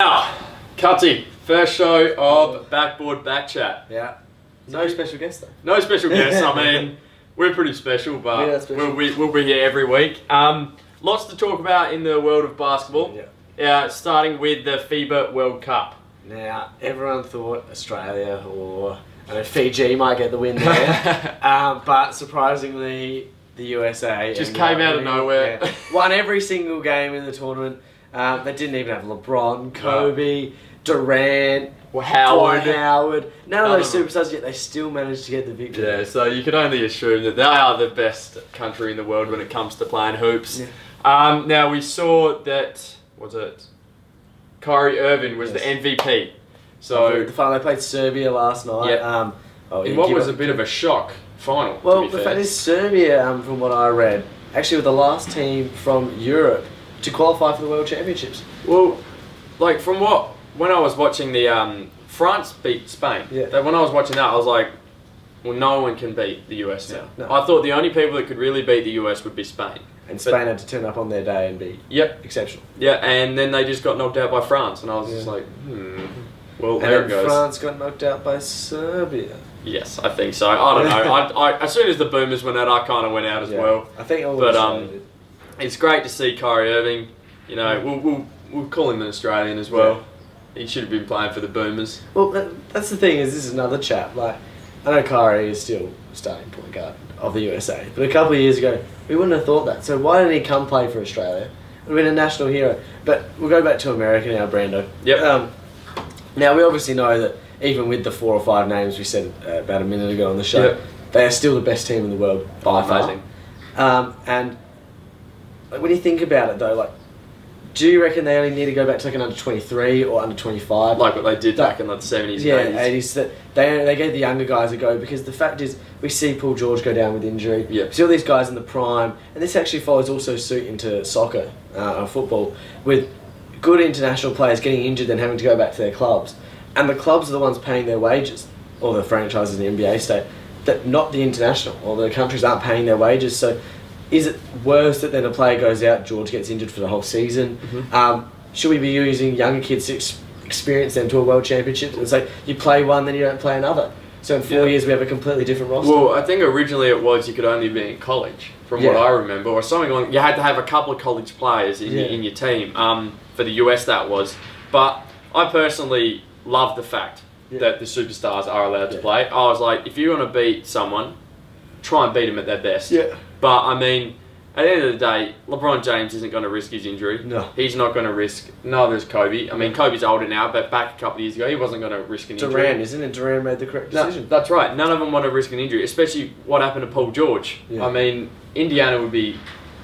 Now, Cutty, first show of BackBoard Back Chat. Yeah. No special guest though. No special guests. I mean, we're pretty special, but special. we'll be here every week. Lots to talk about in the world of basketball. Starting with the FIBA World Cup. Now, everyone thought Australia or Fiji might get the win there, but surprisingly, the USA just came out of nowhere. Won every single game in the tournament. They didn't even have LeBron, Kobe, Durant, Howard. None of those superstars, yet they still managed to get the victory. Yeah, so you can only assume that they are the best country in the world when it comes to playing hoops. Yeah. Now we saw that, Kyrie Irving was the MVP. So the final, they played Serbia last night. Yeah. In what was a bit of a shock final. Well, to be the fair. fact is Serbia, from what I read, actually were the last team from Europe to qualify for the World Championships. Well, when I was watching the France beat Spain. Yeah. When I was watching that, I was like, well, no one can beat the US now. No. I thought the only people that could really beat the US would be Spain. And Spain had to turn up on their day and be exceptional. Yeah, and then they just got knocked out by France, and I was just like, well, there it goes. France got knocked out by Serbia. Yes, I think so. I don't know. I as soon as the Boomers went out, I kind of went out as well. I think all did. It's great to see Kyrie Irving. You know, we'll call him an Australian as well. Yeah. He should have been playing for the Boomers. Well, that's the thing is, this is another chap. Like, I know Kyrie is still starting point guard of the USA, but a couple of years ago, we wouldn't have thought that. So why didn't he come play for Australia? It would have been a national hero. But we'll go back to America now, Brando. Yep. Now, we obviously know that even with the 4 or 5 names we said about a minute ago on the show, they are still the best team in the world by far. And when you think about it, though, do you reckon they only need to go back to like an under 23 or under 25? Like what they did back in the 70s and 80s? That they gave the younger guys a go, because the fact is we see Paul George go down with injury. Yep. We see all these guys in the prime, and this actually follows also suit into soccer or football, with good international players getting injured and having to go back to their clubs. And the clubs are the ones paying their wages, or the franchises in the NBA state, that not the international, or the countries aren't paying their wages. So is it worse that then a player goes out, George gets injured for the whole season? Should we be using younger kids to experience them to a World Championship? It's like you play one, then you don't play another. So in 4 years we have a completely different roster. Well, I think originally it was you could only be in college, from what I remember, or something like. You had to have a couple of college players in your team. For the US that was. But I personally love the fact that the superstars are allowed to play. I was like, if you want to beat someone, try and beat them at their best. Yeah. But I mean, at the end of the day, LeBron James isn't going to risk his injury. No. He's not going to risk. Neither is Kobe. I mean, Kobe's older now, but back a couple of years ago, he wasn't going to risk an injury. Durant, isn't it? Durant made the correct decision. That's right. None of them want to risk an injury, especially what happened to Paul George. Yeah. I mean, Indiana would be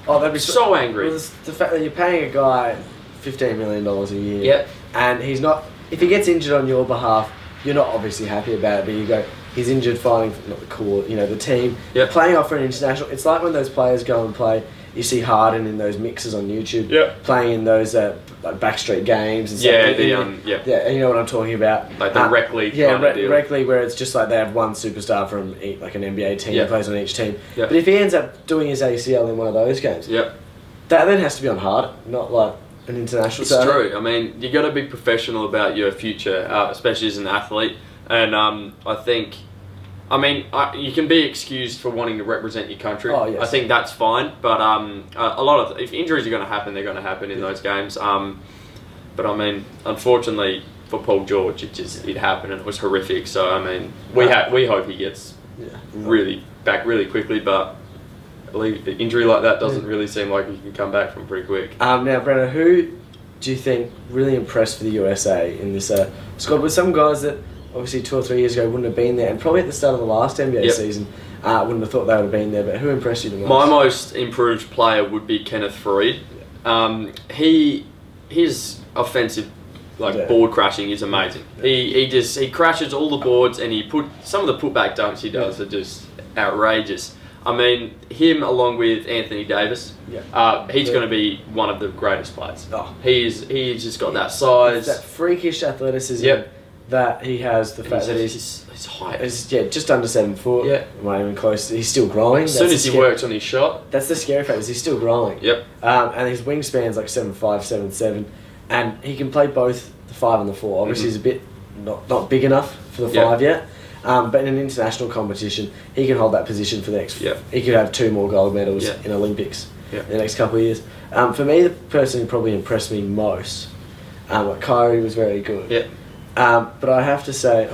they'd be so angry. Well, the fact that you're paying a guy $15 million a year, and he's not. If he gets injured on your behalf, you're not obviously happy about it, but you go, he's injured fighting for not the court, the team. Playing off for an international. It's like when those players go and play, you see Harden in those mixes on YouTube, playing in those backstreet games and stuff. Yeah, you know what I'm talking about. Like the rec league. Rec league, where it's just like they have one superstar from like an NBA team that plays on each team. But if he ends up doing his ACL in one of those games, that then has to be on Harden, not like an international. It's true. I mean, you got to be professional about your future, especially as an athlete. And I think, you can be excused for wanting to represent your country. Oh, yes. I think that's fine. But a lot of if injuries are going to happen, they're going to happen in those games. But I mean, unfortunately for Paul George, it happened and it was horrific. So I mean, we hope he gets really back really quickly, but an injury like that doesn't really seem like he can come back from pretty quick. Now, Brenna, who do you think really impressed for the USA in this squad? With some guys that obviously 2 or 3 years ago wouldn't have been there, and probably at the start of the last NBA season wouldn't have thought they would have been there, but who impressed you the most? My most improved player would be Kenneth Faried. His offensive board crashing is amazing. He crashes all the boards, and some of the putback dunks he does are just outrageous. I mean, him along with Anthony Davis, he's going to be one of the greatest players. He's just got that size, that freakish athleticism that he has. The fact that his height is just under 7 foot. Not even close. He's still growing. As soon as he works on his shot, that's the scary fact. Is he's still growing. And his wingspan's like 7'5", 7'7", and he can play both the 5 and the 4. Obviously, he's a bit not big enough for the 5 yet. But in an international competition, he can hold that position for the next... He could have 2 more gold medals in Olympics in the next couple of years. For me, the person who probably impressed me most, Kyrie was very good. But I have to say...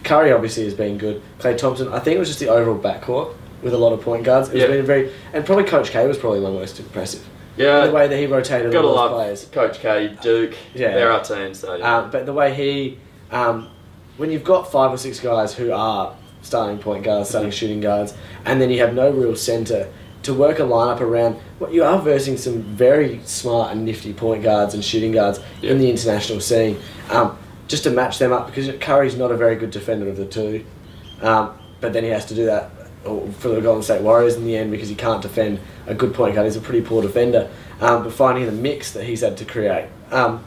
Curry obviously has been good. Klay Thompson, I think it was just the overall backcourt with a lot of point guards. It's been very... And probably Coach K was probably the most impressive. The way that he rotated all those players. Coach K, Duke, they're our team. So, but the way he... when you've got 5 or 6 guys who are starting point guards, starting shooting guards, and then you have no real centre to work a lineup around, you are versing some very smart and nifty point guards and shooting guards in the international scene, just to match them up, because Curry's not a very good defender of the two, but then he has to do that for the Golden State Warriors in the end because he can't defend a good point guard. He's a pretty poor defender, but finding the mix that he's had to create. I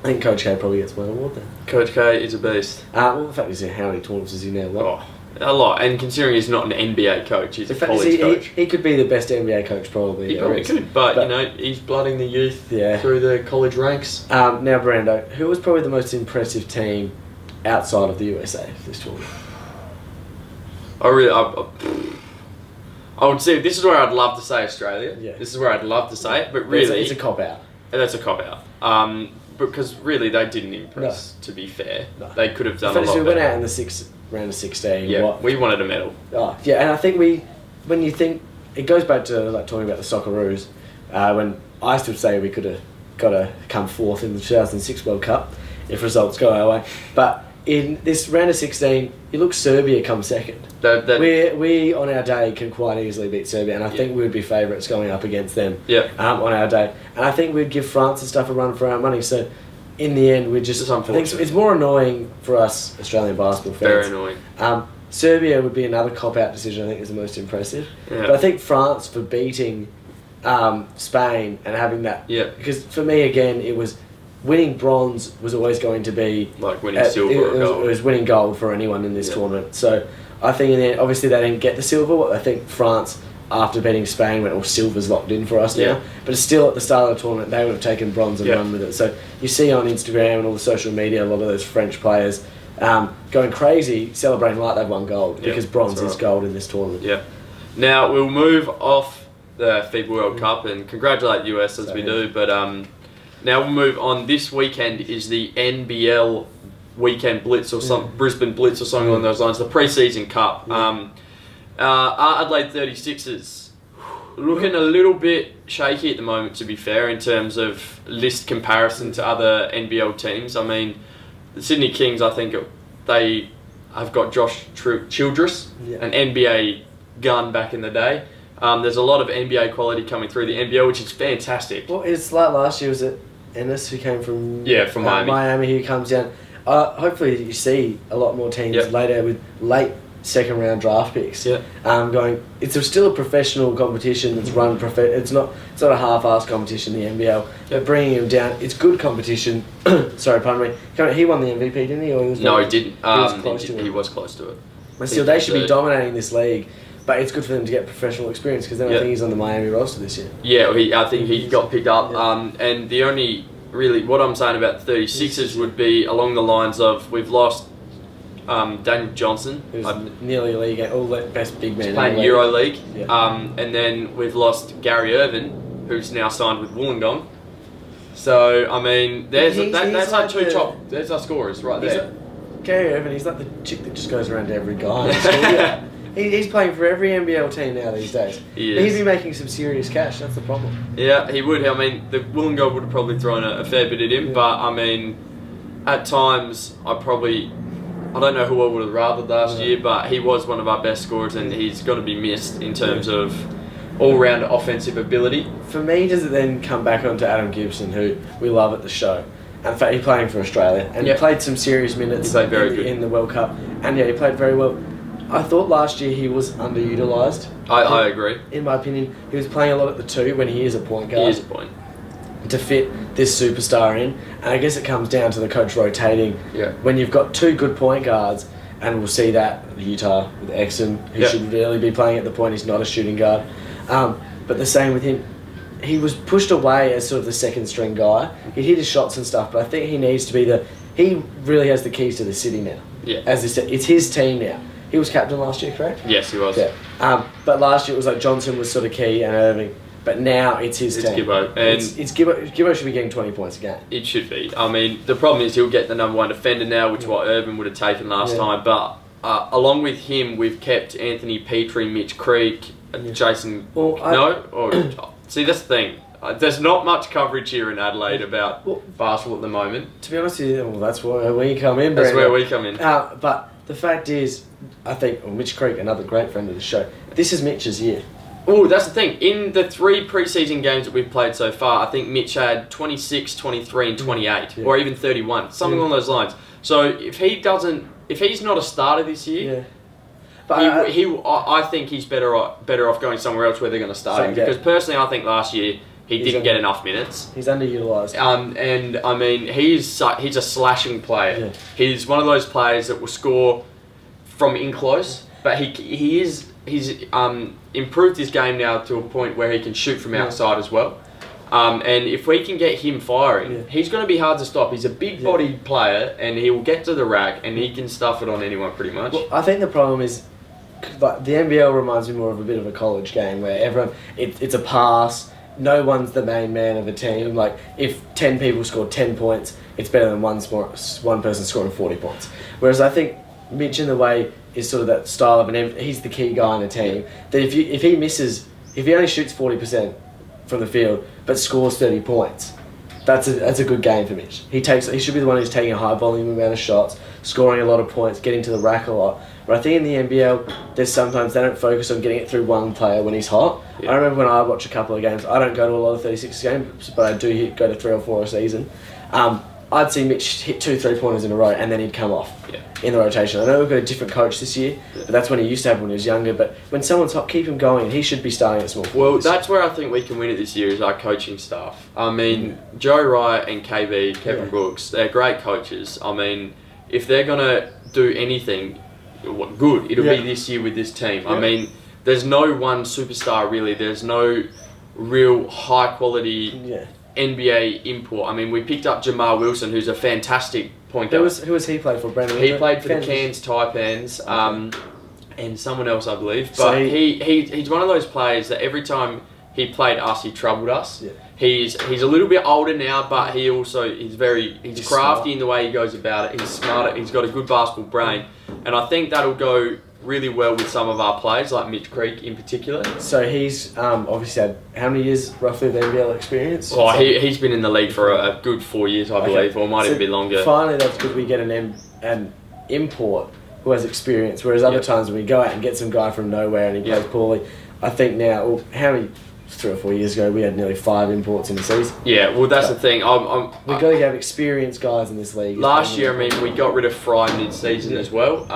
think Coach K probably gets one award then. Coach K is a beast. Well, the fact is, how many tournaments has he now won? A lot. And considering he's not an NBA coach, he's a college coach. He could be the best NBA coach probably. He probably could, but he's blooding the youth through the college ranks. Now, Brando, who was probably the most impressive team outside of the USA for this tournament? I would say, this is where I'd love to say Australia. This is where I'd love to say it, but really... It's a cop-out. That's a cop-out. Because really, they didn't impress, to be fair. They could have done a lot better. We went out in the round of 16. We wanted a medal. And I think when you think... It goes back to talking about the Socceroos, when I still say we could have got to come fourth in the 2006 World Cup if results go our way. But in this round of 16, you look Serbia come second. We on our day can quite easily beat Serbia, and I think we would be favourites going up against them on our day. And I think we'd give France and stuff a run for our money. So in the end, we're just... I think it's more annoying for us Australian basketball fans. Very annoying. Serbia would be another cop-out decision. I think is the most impressive. But I think France for beating Spain and having that... Because for me, again, it was... Winning bronze was always going to be... Like winning silver or gold. It was winning gold for anyone in this tournament. So I think in the end, obviously they didn't get the silver. I think France, after beating Spain, went, silver's locked in for us now. But it's still at the start of the tournament, they would have taken bronze and run with it. So you see on Instagram and all the social media, a lot of those French players going crazy, celebrating like they've won gold, because bronze is gold in this tournament. Now, we'll move off the FIBA World Cup and congratulate the US as we do, but... Now we'll move on. This weekend is the NBL Weekend Blitz or some Brisbane Blitz or something along those lines. The pre-season cup. Adelaide 36ers looking a little bit shaky at the moment, to be fair, in terms of list comparison to other NBL teams. I mean, the Sydney Kings, I think they have got Josh Childress, an NBA gun back in the day. There's a lot of NBA quality coming through the NBL, which is fantastic. Well, it's like last year, was it Ennis who came from Miami, who comes down. Hopefully you see a lot more teams later with late second round draft picks going. It's still a professional competition that's run it's not a half-assed competition, the NBL. But bringing him down, it's good competition. Sorry, pardon me. He won the MVP, didn't he? Or he no, he didn't. He was close to it. But still, they should be dominating this league. But it's good for them to get professional experience, because then I think he's on the Miami roster this year. I think he got picked up. And the only, really, what I'm saying about the 36ers would be along the lines of, we've lost Daniel Johnson. Who's nearly league, all the best big men. Playing EuroLeague. And then we've lost Gary Irvin, who's now signed with Wollongong. So, I mean, that's our there's our scorers right there. Gary Irvin, he's like the chick that just goes around to every guy. He's playing for every NBL team now these days. He'd be making some serious cash, that's the problem. Yeah, he would. I mean, the Wollongong would have probably thrown a fair bit at him, but I mean, at times, I don't know who I would have rathered last year, but he was one of our best scorers, and he's got to be missed in terms of all-round offensive ability. For me, does it then come back onto Adam Gibson, who we love at the show? And in fact, he's playing for Australia, and he played some serious minutes in the World Cup, and he played very well. I thought last year he was underutilised. I agree. In my opinion, he was playing a lot at the 2 when he is a point guard. He is a point. To fit this superstar in. And I guess it comes down to the coach rotating. When you've got 2 good point guards, and we'll see that at Utah with Exum, who should really be playing at the point. He's not a shooting guard. But the same with him. he was pushed away as sort of the second string guy. He'd hit his shots and stuff, but I think he needs to be he really has the keys to the city now. Yeah. As they said, it's his team now. He was captain last year, correct? Yes, he was. Yeah. But last year it was like Johnson was sort of key and Irving. But now it's his team. It's Gibbo. And it's Gibbo. Gibbo should be getting 20 points a game. It should be. I mean, the problem is he'll get the number one defender now, which what Irvin would have taken last time. But along with him, we've kept Anthony Petrie, Mitch Creek, Jason... See, that's the thing. There's not much coverage here in Adelaide about basketball at the moment. To be honest with you, that's where we come in, That's where we come in. But the fact is, I think, Mitch Creek, another great friend of the show, this is Mitch's year. Oh, that's the thing. In the 3 preseason games that we've played so far, I think Mitch had 26, 23 and 28, or even 31, something along those lines. So if he's not a starter this year, but I think he's better off going somewhere else where they're going to start him. Because personally, I think last year he didn't get enough minutes. He's underutilised. And I mean, he's a slashing player. Yeah. He's one of those players that will score from in close, but he's improved his game now to a point where he can shoot from outside as well. And if we can get him firing, he's going to be hard to stop. He's a big-bodied player, and he will get to the rack, and he can stuff it on anyone pretty much. Well, I think the problem is, like, the NBL reminds me more of a bit of a college game where everyone it's a pass. No one's the main man of the team. Like, if 10 people score 10 points, it's better than one person scoring 40 points. Whereas I think Mitch, in the way, is sort of that style of he's the key guy in the team. That if he only shoots 40% from the field but scores 30 points, that's a good game for Mitch. He should be the one who's taking a high volume amount of shots, scoring a lot of points, getting to the rack a lot. But I think in the NBL, there's sometimes they don't focus on getting it through one player when he's hot. Yeah. I remember when I watch a couple of games, I don't go to a lot of 36 games, but I do go to 3 or 4 a season. I'd see Mitch hit 2 3-pointers in a row and then he'd come off in the rotation. I know we've got a different coach this year, but that's when he used to have when he was younger. But when someone's hot, keep him going, and he should be starting at small forward. Well, that's where I think we can win it this year, is our coaching staff. I mean, Joe Wright and Kevin Brooks, they're great coaches. I mean, if they're going to do anything good, it'll be this year with this team. I mean, there's no one superstar really. There's no real high quality NBA import. I mean, we picked up Jamal Wilson, who's a fantastic point guard. Who was he played for, Brandon? He played for the Cairns Taipans, and someone else, I believe. But so he's one of those players that every time he played us, he troubled us. Yeah. He's a little bit older now, but he's crafty smart in the way he goes about it. He's smart. He's got a good basketball brain, and I think that'll go really well with some of our players, like Mitch Creek in particular. So he's obviously had how many years roughly of NBL experience? Oh, he's been in the league for a good 4 years, I believe, or might even be longer. Finally, that's good. We get an import who has experience, whereas other times when we go out and get some guy from nowhere and he plays poorly, I think now, how many? 3 or 4 years ago, we had nearly 5 imports in the season. Yeah, well, that's the thing. We've got to have experienced guys in this league. Last year, I mean, we got rid of Fry mid-season as well.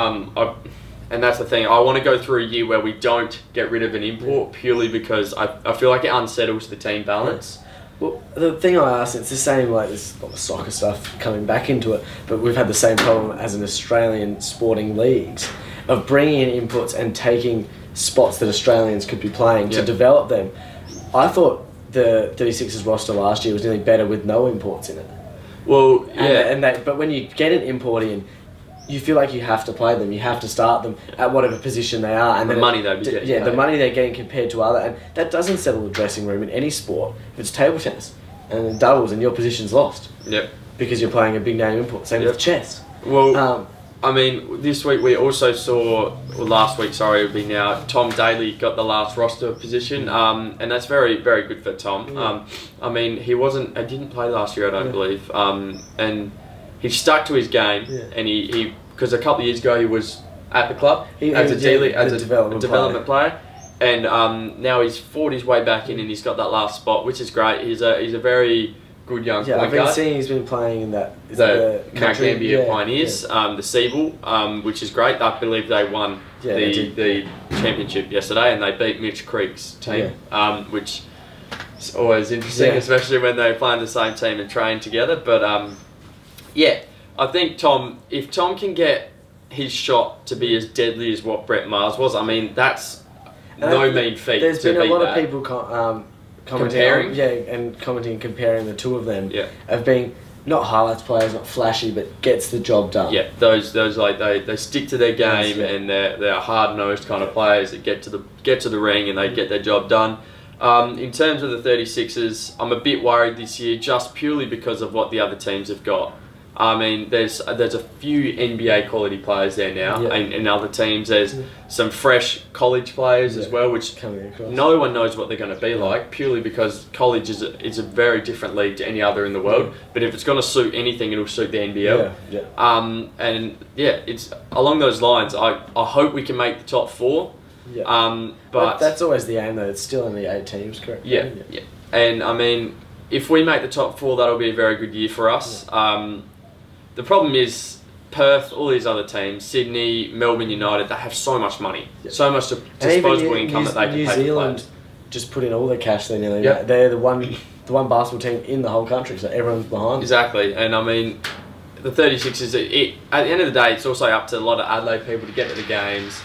And that's the thing. I want to go through a year where we don't get rid of an import purely because I feel like it unsettles the team balance. Well, the thing I asked, it's the same, like, there's a lot of soccer stuff coming back into it, but we've had the same problem as in Australian sporting leagues of bringing in inputs and taking spots that Australians could be playing to develop them. I thought the 36ers roster last year was nearly better with no imports in it. Well, but when you get an import in, you feel like you have to play them. You have to start them at whatever position they are. And the money they'll be getting. The money they're getting compared to other, and that doesn't settle the dressing room in any sport. If it's table tennis and it doubles and your position's lost, because you're playing a big name import. Same with chess. Well, I mean, this week we also saw, or last week, sorry, it would be now, Tom Daly got the last roster position, and that's very, very good for Tom. I mean, he didn't play last year, I don't believe, and he stuck to his game, and he because a couple of years ago he was at the club as a development player, and now he's fought his way back in, and he's got that last spot, which is great. He's a very good young point guard. I've been seeing he's been playing in the Gambia Pioneers, the Siebel, which is great. I believe they won the championship yesterday, and they beat Mitch Creek's team, which is always interesting, especially when they play in the same team and train together. But I think if Tom can get his shot to be as deadly as what Brett Mars was, I mean, that's no mean feat. There's been a lot of people Comparing? and commenting and comparing the two of them Yeah. of being not highlights players, not flashy, but gets the job done. Yeah, those like they stick to their game, Yeah. and they're hard nosed kind of players that get to the ring and they get their job done. In terms of the 36ers, I'm a bit worried this year just purely because of what the other teams have got. I mean, there's a few NBA quality players there now, Yeah. and in other teams there's some fresh college players as well, which Coming across. no one knows what they're going to be like, purely because college is a very different league to any other in the world. But if it's going to suit anything, it'll suit the NBL. And it's along those lines. I hope we can make the top 4. Yeah. But that's always the aim, though. It's still only 8 teams, correct? Yeah. And I mean, if we make the top 4, that'll be a very good year for us. The problem is Perth, all these other teams, Sydney, Melbourne United, they have so much money, so much disposable income that they can New pay Zealand for players. just put in all their cash there nearly. Yeah. They're the one basketball team in the whole country, so everyone's behind them. Exactly, and I mean, the 36ers, at the end of the day, it's also up to a lot of Adelaide people to get to the games.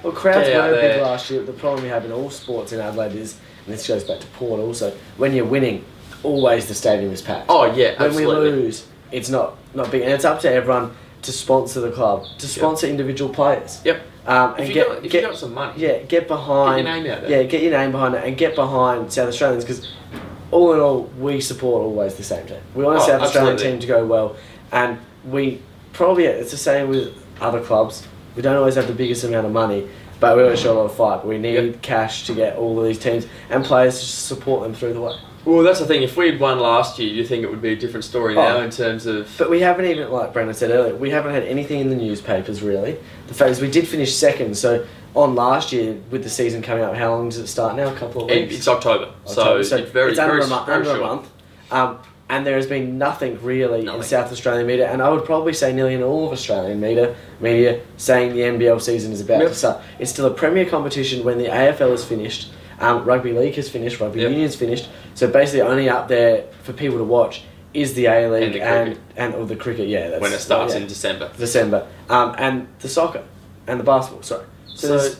Well, crowds Get out were big there. last year. The problem we have in all sports in Adelaide is, and this goes back to Port also, when you're winning, always the stadium is packed. Oh yeah, When absolutely. we lose, it's not big, and it's up to everyone to sponsor the club, to sponsor individual players. Yep. And If you got some money, get behind. Get your name out there. Yeah, get your name behind it, and get behind South Australians, because all in all, we support always the same team. We want a South Australian team to go well, and we probably, it's the same with other clubs. We don't always have the biggest amount of money, but we always show a lot of fight. But we need cash to get all of these teams and players to support them through the way. Well, that's the thing. If we'd won last year, you think it would be a different story now in terms of... But we haven't even, like Brandon said earlier, we haven't had anything in the newspapers, really. The fact is we did finish second, so on last year, with the season coming up, how long does it start now? A couple of weeks? It's October. So it's very, it's under very, a month. very Under a short. month. And there has been nothing really in South Australian media, and I would probably say nearly in all of Australian media saying the NBL season is about to start. It's still a premier competition when the AFL is finished. Rugby league has finished, rugby union's finished. So basically, only up there for people to watch is the A League and the cricket. Yeah, that's when it starts in December. And the soccer and the basketball. Sorry. So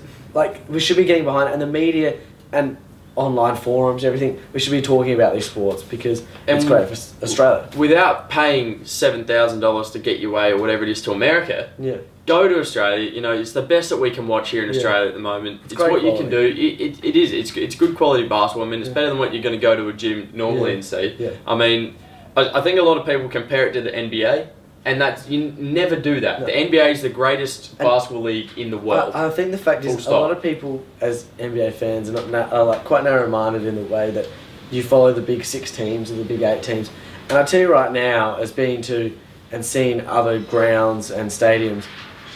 we should be getting behind it, and the media and online forums, everything. We should be talking about these sports because it's great for Australia. Without paying $7,000 to get your way or whatever it is to America. Yeah. Go to Australia. You know, it's the best that we can watch here in Australia at the moment. It's what you can do. It is. It's good quality basketball. I mean, it's better than what you're going to go to a gym normally and see. Yeah. I mean, I think a lot of people compare it to the NBA, and you never do that. No. The NBA is the greatest basketball league in the world. I think the fact is a lot of people as NBA fans are quite narrow-minded in the way that you follow the big 6 teams or the big 8 teams. And I tell you right now, as being to and seeing other grounds and stadiums,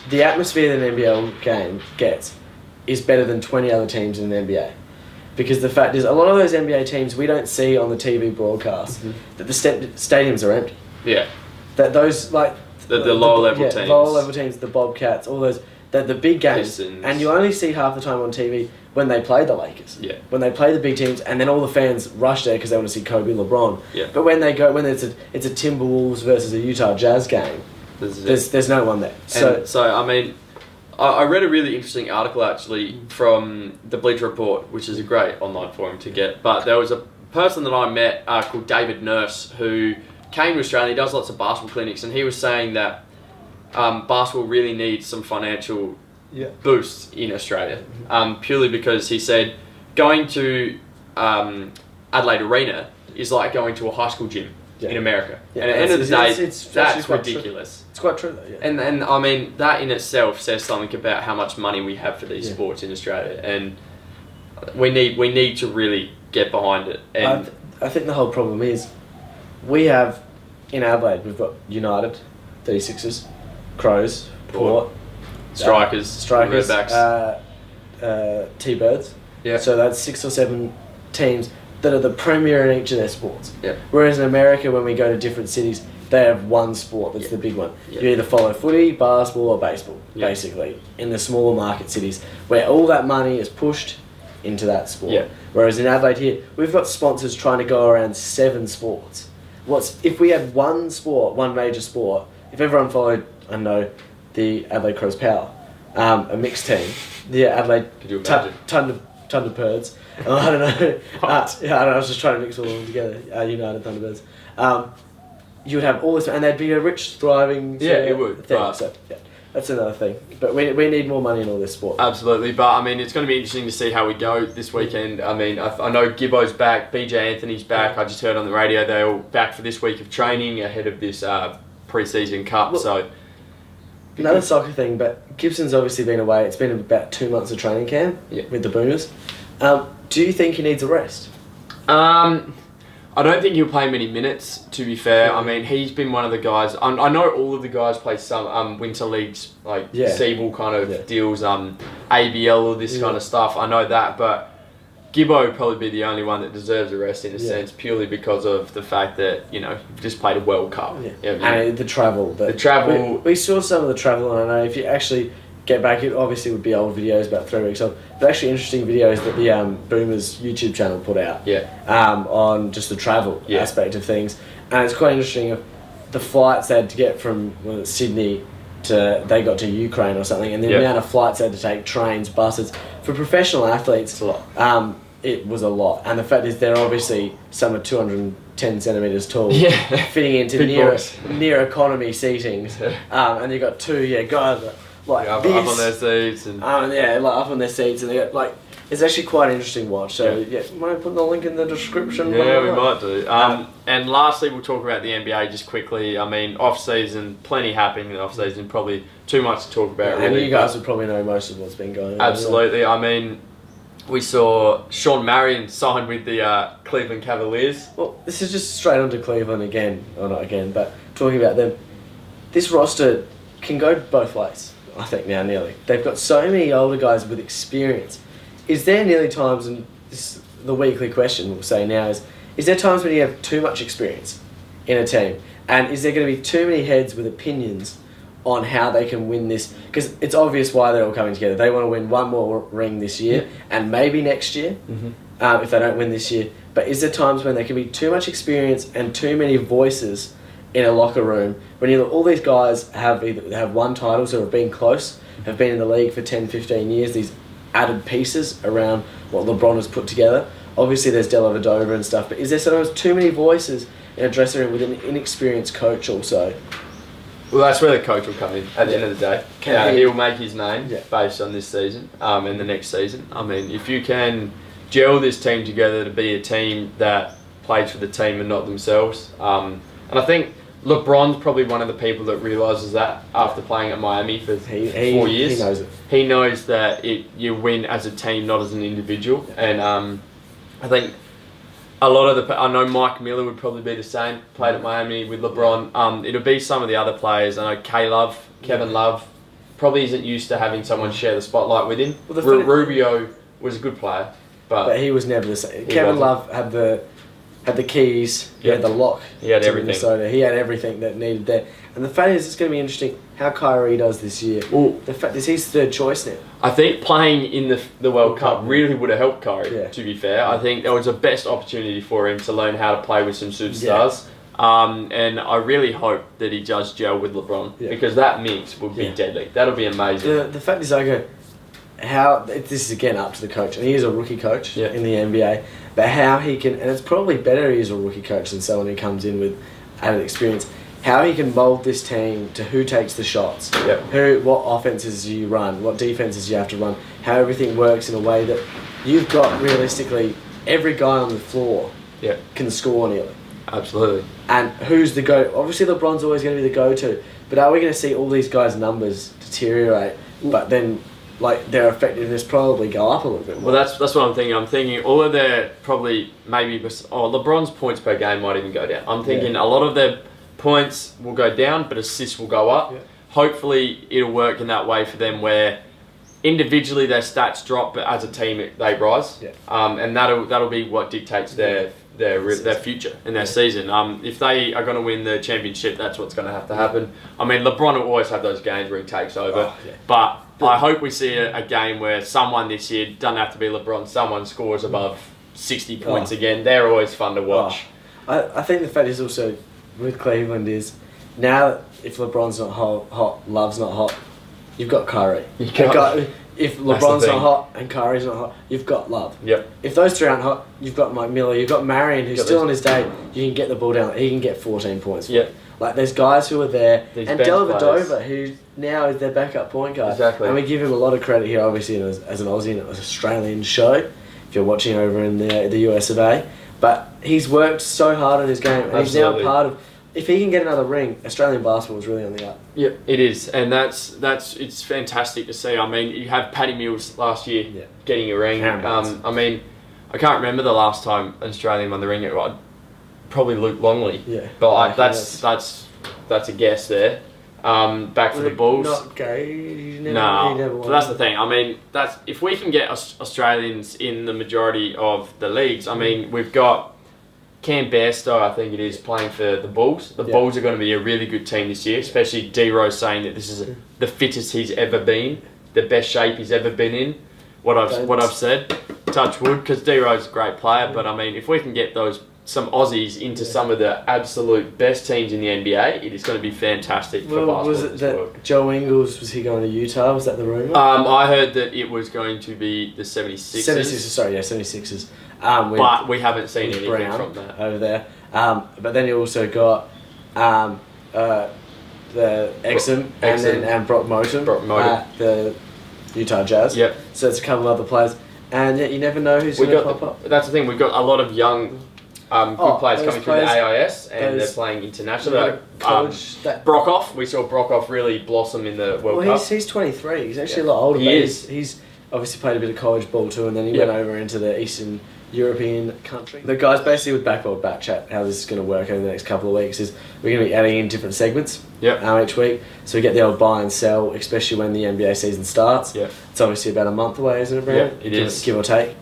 the atmosphere that an NBL game gets is better than 20 other teams in the NBA. Because the fact is, a lot of those NBA teams we don't see on the TV broadcast, that the stadiums are empty. Yeah. That those, the lower level teams. lower level teams, the Bobcats, all those, the big games. Pistons. And you only see half the time on TV when they play the Lakers. Yeah. When they play the big teams, and then all the fans rush there because they want to see Kobe, LeBron. Yeah. But when it's a Timberwolves versus a Utah Jazz game, there's no one there. So I mean, I read a really interesting article actually from the Bleacher Report, which is a great online forum to get. But there was a person that I met called David Nurse who came to Australia. He does lots of basketball clinics, and he was saying that basketball really needs some financial boosts in Australia, purely because he said going to Adelaide Arena is like going to a high school gym in America. And at the end of the day, that's ridiculous. It's quite true though, yeah. And I mean, that in itself says something about how much money we have for these sports in Australia, and we need to really get behind it. And I think the whole problem is we have in Adelaide we've got United, 36ers, Crows, Port, Strikers, Redbacks, T-Birds. Yeah. So that's 6 or 7 teams that are the premier in each of their sports. Yeah. Whereas in America, when we go to different cities, they have one sport that's the big one. Yeah. You either follow footy, basketball, or baseball, basically, in the smaller market cities, where all that money is pushed into that sport. Yeah. Whereas in Adelaide here, we've got sponsors trying to go around 7 sports. If we had one sport, one major sport, if everyone followed, I know, the Adelaide Crows Power, a mixed team, the Adelaide Thunderbirds. I don't know. I don't know. I was just trying to mix all of them together. United Thunderbirds. You would have all this, and they'd be a rich, thriving it would. thing. Right. So, yeah, that's another thing. But we need more money in all this sport. Absolutely, but I mean, it's going to be interesting to see how we go this weekend. I mean, I know Gibbo's back, BJ Anthony's back. I just heard on the radio they're all back for this week of training ahead of this pre-season cup. So another soccer thing, but Gibson's obviously been away. It's been about 2 months of training camp with the Boomers. Do you think he needs a rest? I don't think he'll play many minutes, to be fair. I mean, he's been one of the guys... I know all of the guys play some winter leagues, like Siebel kind of deals, ABL, all this kind of stuff. I know that, but Gibbo would probably be the only one that deserves a rest in a sense, purely because of the fact that, you've just played a World Cup. And the travel. The travel... We saw some of the travel, and I know if you actually... get back, it obviously would be old videos about 3 weeks old, but actually interesting videos that the Boomers YouTube channel put out on just the travel aspect of things, and it's quite interesting the flights they had to get from Sydney to, they got to Ukraine or something, and the amount of flights they had to take, trains, buses, for professional athletes, it's a lot. It was a lot, and the fact is they're obviously some are 210 centimetres tall, fitting into near economy seatings, and you've got two guys like up on their seats and up on their seats, and they got like it's actually quite an interesting watch. So might put the link in the description. Yeah, we might do. And lastly, we'll talk about the NBA just quickly. I mean, off season, plenty happening in the off season. Probably too much to talk about. And you guys would probably know most of what's been going on. Absolutely. I mean, we saw Sean Marion sign with the Cleveland Cavaliers. Well, this is just straight onto Cleveland again, or not again, but talking about them. This roster can go both ways. I think now nearly. They've got so many older guys with experience. Is there nearly times, and this is the weekly question we'll say now, is there times when you have too much experience in a team? And is there going to be too many heads with opinions on how they can win this? Because it's obvious why they're all coming together. They want to win one more ring this year and maybe next year if they don't win this year. But is there times when there can be too much experience and too many voices in a locker room when you look, all these guys have won titles or have been close, have been in the league for 10, 15 years, these added pieces around what LeBron has put together. Obviously there's Dellavedova and stuff, but is there sometimes too many voices in a dressing room with an inexperienced coach also? Well, that's where the coach will come in at the end of the day. He'll make his name based on this season and the next season. I mean, if you can gel this team together to be a team that plays for the team and not themselves, and I think LeBron's probably one of the people that realises that after playing at Miami for 4 years. He knows it. He knows that you win as a team, not as an individual. And I think a lot of I know Mike Miller would probably be the same, played at Miami with LeBron. It'll be some of the other players. I know Kevin Love, probably isn't used to having someone share the spotlight with him. Well, Rubio was a good player. But he was never the same. Kevin Love had the keys, he had the lock. He had everything. Minnesota. He had everything that needed there. And the fact is, it's going to be interesting how Kyrie does this year. Well, the fact is, he's third choice now. I think playing in the World Cup really would have helped Kyrie, to be fair. I think that was the best opportunity for him to learn how to play with some superstars. And I really hope that he does gel with LeBron because that mix would be deadly. That'll be amazing. The fact is, this is again up to the coach, and he is a rookie coach in the NBA, but how he can, and it's probably better he is a rookie coach than someone who comes in with added experience, how he can mould this team to who takes the shots, what offenses you run, what defenses you have to run, how everything works in a way that you've got realistically every guy on the floor can score nearly. Absolutely. And who's the go? Obviously LeBron's always going to be the go-to, but are we going to see all these guys' numbers deteriorate, but then their effectiveness probably go up a little bit more? Well, that's what I'm thinking. I'm thinking all of their LeBron's points per game might even go down. I'm thinking a lot of their points will go down, but assists will go up. Hopefully it'll work in that way for them where individually their stats drop, but as a team they rise. And that'll be what dictates their future and their season. If they are going to win the championship, that's what's going to have to happen. I mean, LeBron will always have those games where he takes over, but I hope we see a game where someone this year, doesn't have to be LeBron, someone scores above 60 points again. They're always fun to watch. I think the fact is also with Cleveland is now if LeBron's not hot, Love's not hot, you've got Kyrie. If the LeBron's thing. not hot and Curry's not hot, you've got Love. Yep. If those three aren't hot, you've got Mike Miller, you've got Marion, who's Got still these- on his day. You can get the ball down. He can get 14 points. Yep. Like, there's guys who are there. These And bench Dellavedova, who now is their backup point guard. Exactly. And we give him a lot of credit here, obviously, as an Aussie and an Australian show, if you're watching over in the US of A. But he's worked so hard on his game, and he's now Absolutely. part of... If he can get another ring, Australian basketball is really on the up. Yeah, it is, and it's fantastic to see. I mean, you have Paddy Mills last year getting a ring. I mean, I can't remember the last time an Australian won the ring. Probably Luke Longley. Yeah, but that's a guess there. Back to the Bulls. Not gay. He never No, won. but that's the thing. I mean, that's if we can get Australians in the majority of the leagues. I mean, we've got Cam Bairstow, I think it is, playing for the Bulls. The Bulls are going to be a really good team this year, especially D-Rose saying that this is the fittest he's ever been, the best shape he's ever been in. What I've said, touch wood, because D-Rose is a great player. But I mean, if we can get some Aussies into some of the absolute best teams in the NBA, it is going to be fantastic for basketball. Was it that Joe Ingles, was he going to Utah? Was that the rumour? I heard that it was going to be the 76ers. 76ers, sorry, 76ers. But we haven't seen anything Brown from that. over there. But then you also got the Exum and Brock Motum at the Utah Jazz. Yep. So it's a couple of other players. And yet you never know who's going to pop up. That's the thing, we've got a lot of young good players coming through the AIS and they're playing international. Brockhoff, we saw Brockhoff really blossom in the World Cup. He's 23. He's actually a lot older. He's obviously played a bit of college ball too, and then he went over into the Eastern European country. The guys, basically with BackBoard Back Chat, how this is going to work over the next couple of weeks is we're going to be adding in different segments each week. So we get the old buy and sell, especially when the NBA season starts. Yep. It's obviously about a month away, isn't it, Brandon? Yeah, it is. Give or take.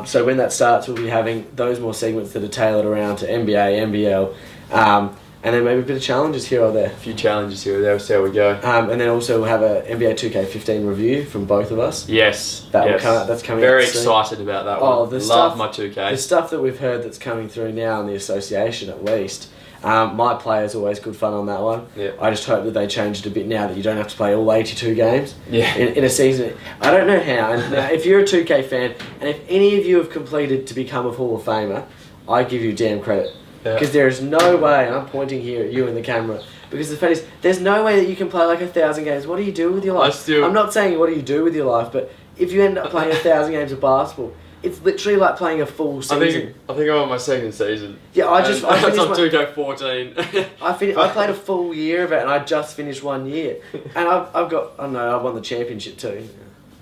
So when that starts, we'll be having those more segments that are tailored around to NBA, NBL, and then maybe a bit of challenges here or there. A few challenges here or there, we'll see how we go. And then also we'll have a NBA 2K15 review from both of us. Yes. Will come out, that's coming Very out soon. excited about that one. Love my 2K. The stuff that we've heard that's coming through now in the association at least. My player's always good fun on that one. Yep. I just hope that they change it a bit now that you don't have to play all 82 games in a season. I don't know how. And now, if you're a 2K fan, and if any of you have completed to become a Hall of Famer, I give you damn credit. Because there is no way, and I'm pointing here at you in the camera, because the fact is, there's no way that you can play like 1,000 games. What do you do with your life? I'm not saying what do you do with your life, but if you end up playing 1,000 games of basketball, it's literally like playing a full season. I think I'm on my second season. Yeah, I finished on 2K14. I played a full year of it, and I just finished 1 year, and I've won the championship too.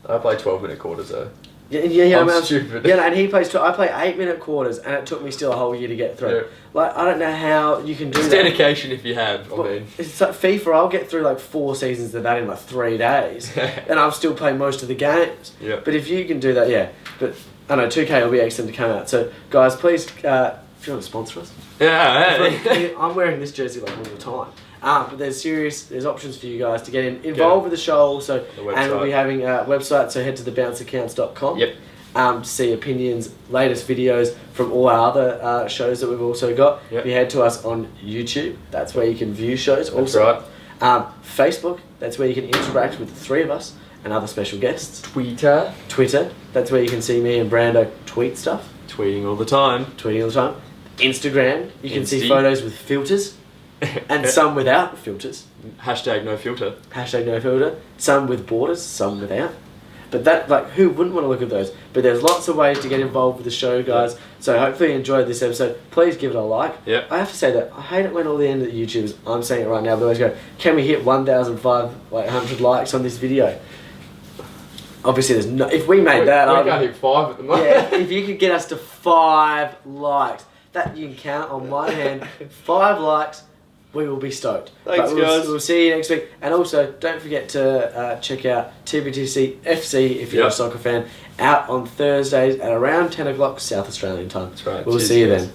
I play 12-minute quarters though. I'm stupid. Yeah, and he plays. I play 8-minute quarters, and it took me still a whole year to get through. Yeah. Like, I don't know how you can do it's that. dedication if you have. It's like FIFA. I'll get through like 4 seasons of that in like 3 days, and I'll still play most of the games. Yeah. But if you can do that, But I know 2K will be excellent to come out. So guys, please, if you want to sponsor us. Yeah. I'm wearing this jersey like all the time. But there's options for you guys to get involved with the show also, and we'll be having a website. So head to thebounceaccounts.com. Yep. To see opinions, latest videos from all our other shows that we've also got. Yep. If you head to us on YouTube, that's where you can view shows. That's also, right. Facebook, that's where you can interact with the 3 of us and other special guests. Twitter, that's where you can see me and Brando tweet stuff. tweeting all the time. Instagram, you can see photos with filters. And some without filters. Hashtag no filter. Hashtag no filter. Some with borders, some without. But that, like, who wouldn't want to look at those? But there's lots of ways to get involved with the show, guys. Yep. So hopefully you enjoyed this episode. Please give it a like. Yep. I have to say that I hate it when all the end of the YouTubers, I'm saying it right now, but they always go, can we hit 1,500 likes on this video? Obviously, there's no. If we made that, we can't hit 5 at the moment. Yeah, if you could get us to 5 likes, that you can count on one hand. 5 likes. We will be stoked. Thanks, guys. We'll see you next week. And also, don't forget to check out TBTC FC if you're a soccer fan, out on Thursdays at around 10 o'clock South Australian time. That's right. We'll see you then.